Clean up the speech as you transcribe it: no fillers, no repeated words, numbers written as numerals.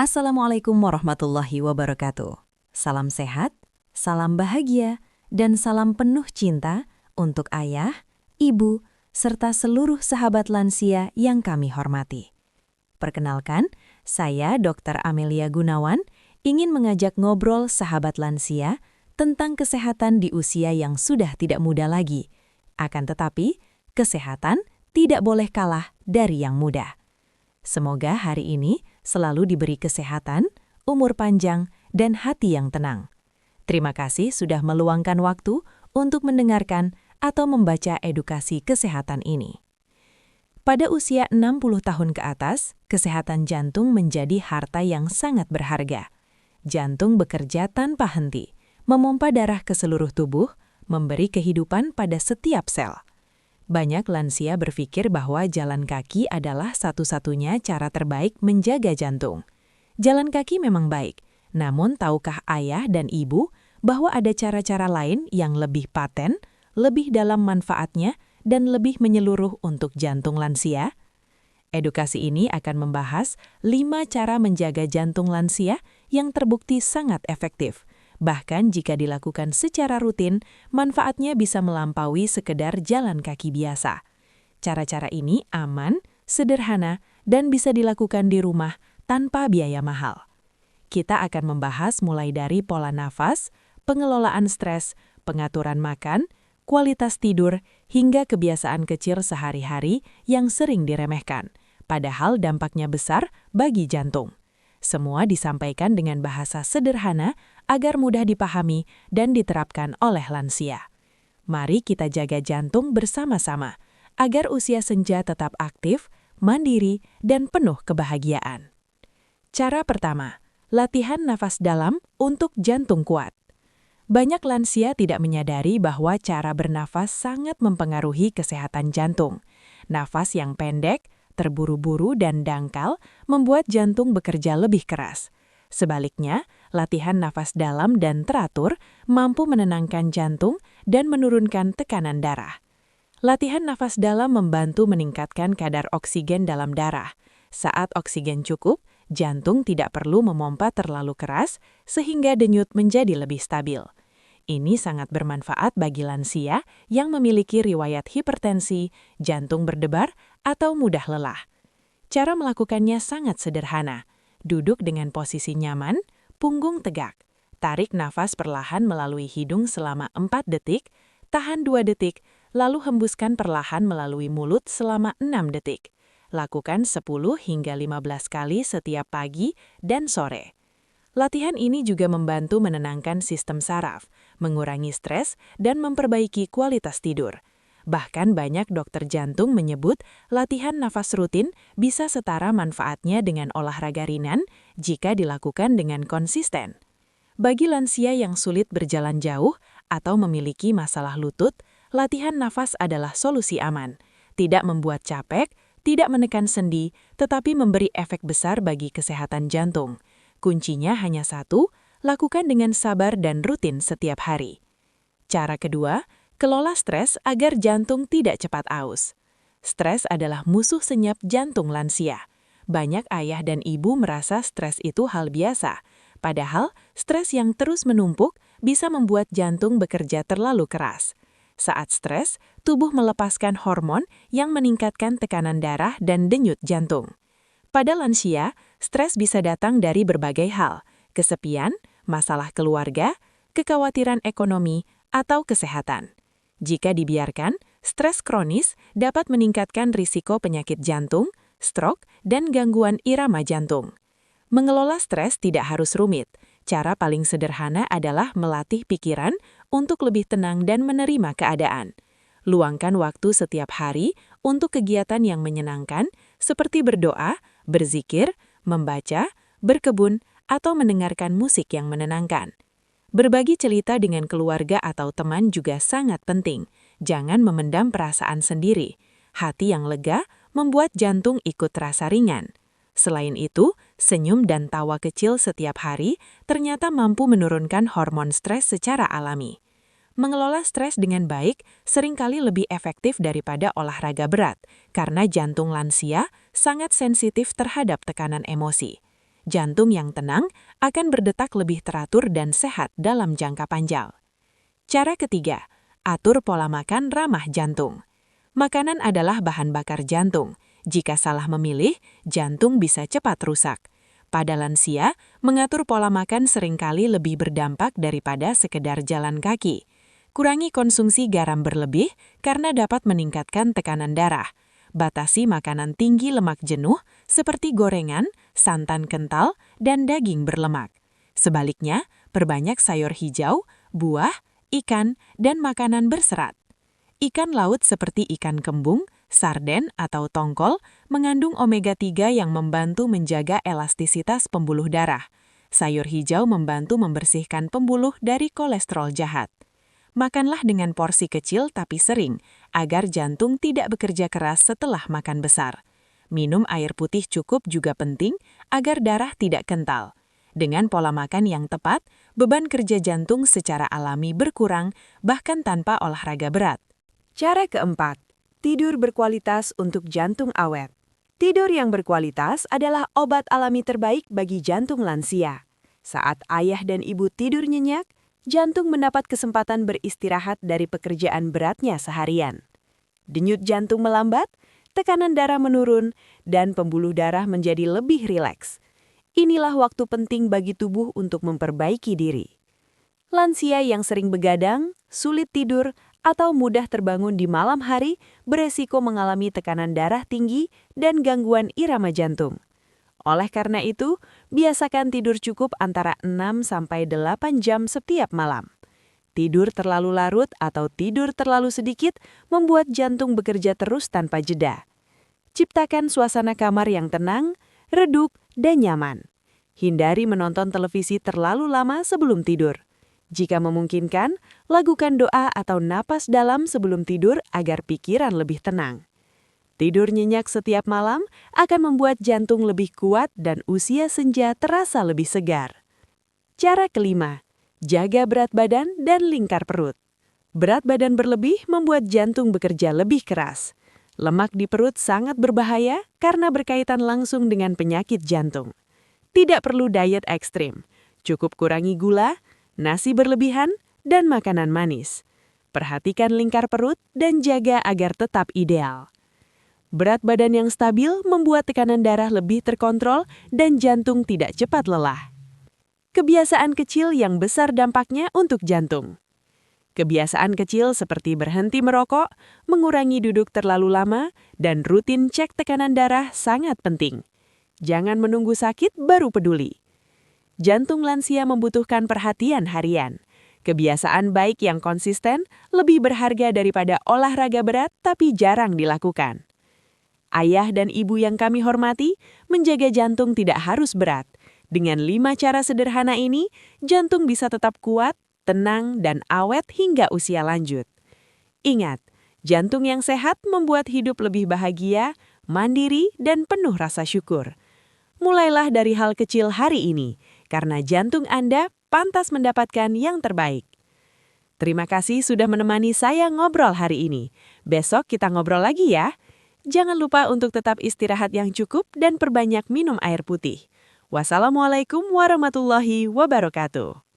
Assalamualaikum warahmatullahi wabarakatuh. Salam sehat, salam bahagia, dan salam penuh cinta untuk ayah, ibu, serta seluruh sahabat lansia yang kami hormati. Perkenalkan, saya Dr. Amelia Gunawan ingin mengajak ngobrol sahabat lansia tentang kesehatan di usia yang sudah tidak muda lagi. Akan tetapi, kesehatan tidak boleh kalah dari yang muda. Semoga hari ini selalu diberi kesehatan, umur panjang, dan hati yang tenang. Terima kasih sudah meluangkan waktu untuk mendengarkan atau membaca edukasi kesehatan ini. Pada usia 60 tahun ke atas, kesehatan jantung menjadi harta yang sangat berharga. Jantung bekerja tanpa henti, memompa darah ke seluruh tubuh, memberi kehidupan pada setiap sel. Banyak lansia berpikir bahwa jalan kaki adalah satu-satunya cara terbaik menjaga jantung. Jalan kaki memang baik, namun tahukah ayah dan ibu bahwa ada cara-cara lain yang lebih paten, lebih dalam manfaatnya, dan lebih menyeluruh untuk jantung lansia? Edukasi ini akan membahas 5 cara menjaga jantung lansia yang terbukti sangat efektif. Bahkan jika dilakukan secara rutin, manfaatnya bisa melampaui sekedar jalan kaki biasa. Cara-cara ini aman, sederhana, dan bisa dilakukan di rumah tanpa biaya mahal. Kita akan membahas mulai dari pola nafas, pengelolaan stres, pengaturan makan, kualitas tidur, hingga kebiasaan kecil sehari-hari yang sering diremehkan, padahal dampaknya besar bagi jantung. Semua disampaikan dengan bahasa sederhana agar mudah dipahami dan diterapkan oleh lansia. Mari kita jaga jantung bersama-sama, agar usia senja tetap aktif, mandiri, dan penuh kebahagiaan. Cara pertama, latihan nafas dalam untuk jantung kuat. Banyak lansia tidak menyadari bahwa cara bernafas sangat mempengaruhi kesehatan jantung. Nafas yang pendek, terburu-buru, dan dangkal membuat jantung bekerja lebih keras. Sebaliknya, latihan nafas dalam dan teratur mampu menenangkan jantung dan menurunkan tekanan darah. Latihan nafas dalam membantu meningkatkan kadar oksigen dalam darah. Saat oksigen cukup, jantung tidak perlu memompa terlalu keras sehingga denyut menjadi lebih stabil. Ini sangat bermanfaat bagi lansia yang memiliki riwayat hipertensi, jantung berdebar, atau mudah lelah. Cara melakukannya sangat sederhana. Duduk dengan posisi nyaman, punggung tegak. Tarik nafas perlahan melalui hidung selama 4 detik, tahan 2 detik, lalu hembuskan perlahan melalui mulut selama 6 detik. Lakukan 10 hingga 15 kali setiap pagi dan sore. Latihan ini juga membantu menenangkan sistem saraf, mengurangi stres, dan memperbaiki kualitas tidur. Bahkan banyak dokter jantung menyebut latihan nafas rutin bisa setara manfaatnya dengan olahraga ringan jika dilakukan dengan konsisten. Bagi lansia yang sulit berjalan jauh atau memiliki masalah lutut, latihan nafas adalah solusi aman. Tidak membuat capek, tidak menekan sendi, tetapi memberi efek besar bagi kesehatan jantung. Kuncinya hanya satu, lakukan dengan sabar dan rutin setiap hari. Cara kedua, kelola stres agar jantung tidak cepat aus. Stres adalah musuh senyap jantung lansia. Banyak ayah dan ibu merasa stres itu hal biasa. Padahal, stres yang terus menumpuk bisa membuat jantung bekerja terlalu keras. Saat stres, tubuh melepaskan hormon yang meningkatkan tekanan darah dan denyut jantung. Pada lansia, stres bisa datang dari berbagai hal, kesepian, masalah keluarga, kekhawatiran ekonomi, atau kesehatan. Jika dibiarkan, stres kronis dapat meningkatkan risiko penyakit jantung, stroke, dan gangguan irama jantung. Mengelola stres tidak harus rumit. Cara paling sederhana adalah melatih pikiran untuk lebih tenang dan menerima keadaan. Luangkan waktu setiap hari untuk kegiatan yang menyenangkan, seperti berdoa, berzikir, membaca, berkebun, atau mendengarkan musik yang menenangkan. Berbagi cerita dengan keluarga atau teman juga sangat penting. Jangan memendam perasaan sendiri. Hati yang lega membuat jantung ikut terasa ringan. Selain itu, senyum dan tawa kecil setiap hari ternyata mampu menurunkan hormon stres secara alami. Mengelola stres dengan baik seringkali lebih efektif daripada olahraga berat, karena jantung lansia sangat sensitif terhadap tekanan emosi. Jantung yang tenang akan berdetak lebih teratur dan sehat dalam jangka panjang. Cara ketiga, atur pola makan ramah jantung. Makanan adalah bahan bakar jantung. Jika salah memilih, jantung bisa cepat rusak. Pada lansia, mengatur pola makan seringkali lebih berdampak daripada sekedar jalan kaki. Kurangi konsumsi garam berlebih karena dapat meningkatkan tekanan darah. Batasi makanan tinggi lemak jenuh seperti gorengan, santan kental, dan daging berlemak. Sebaliknya, perbanyak sayur hijau, buah, ikan, dan makanan berserat. Ikan laut seperti ikan kembung, sarden, atau tongkol mengandung omega-3 yang membantu menjaga elastisitas pembuluh darah. Sayur hijau membantu membersihkan pembuluh dari kolesterol jahat. Makanlah dengan porsi kecil tapi sering, agar jantung tidak bekerja keras setelah makan besar. Minum air putih cukup juga penting agar darah tidak kental. Dengan pola makan yang tepat, beban kerja jantung secara alami berkurang, bahkan tanpa olahraga berat. Cara keempat, tidur berkualitas untuk jantung awet. Tidur yang berkualitas adalah obat alami terbaik bagi jantung lansia. Saat ayah dan ibu tidur nyenyak, jantung mendapat kesempatan beristirahat dari pekerjaan beratnya seharian. Denyut jantung melambat, tekanan darah menurun, dan pembuluh darah menjadi lebih rileks. Inilah waktu penting bagi tubuh untuk memperbaiki diri. Lansia yang sering begadang, sulit tidur, atau mudah terbangun di malam hari beresiko mengalami tekanan darah tinggi dan gangguan irama jantung. Oleh karena itu, biasakan tidur cukup antara 6-8 jam setiap malam. Tidur terlalu larut atau tidur terlalu sedikit membuat jantung bekerja terus tanpa jeda. Ciptakan suasana kamar yang tenang, redup, dan nyaman. Hindari menonton televisi terlalu lama sebelum tidur. Jika memungkinkan, lakukan doa atau napas dalam sebelum tidur agar pikiran lebih tenang. Tidur nyenyak setiap malam akan membuat jantung lebih kuat dan usia senja terasa lebih segar. Cara kelima, jaga berat badan dan lingkar perut. Berat badan berlebih membuat jantung bekerja lebih keras. Lemak di perut sangat berbahaya karena berkaitan langsung dengan penyakit jantung. Tidak perlu diet ekstrim, cukup kurangi gula, nasi berlebihan, dan makanan manis. Perhatikan lingkar perut dan jaga agar tetap ideal. Berat badan yang stabil membuat tekanan darah lebih terkontrol dan jantung tidak cepat lelah. Kebiasaan kecil yang besar dampaknya untuk jantung. Kebiasaan kecil seperti berhenti merokok, mengurangi duduk terlalu lama, dan rutin cek tekanan darah sangat penting. Jangan menunggu sakit baru peduli. Jantung lansia membutuhkan perhatian harian. Kebiasaan baik yang konsisten lebih berharga daripada olahraga berat tapi jarang dilakukan. Ayah dan ibu yang kami hormati, menjaga jantung tidak harus berat. Dengan 5 cara sederhana ini, jantung bisa tetap kuat, tenang, dan awet hingga usia lanjut. Ingat, jantung yang sehat membuat hidup lebih bahagia, mandiri, dan penuh rasa syukur. Mulailah dari hal kecil hari ini, karena jantung Anda pantas mendapatkan yang terbaik. Terima kasih sudah menemani saya ngobrol hari ini. Besok kita ngobrol lagi ya. Jangan lupa untuk tetap istirahat yang cukup dan perbanyak minum air putih. Wassalamualaikum warahmatullahi wabarakatuh.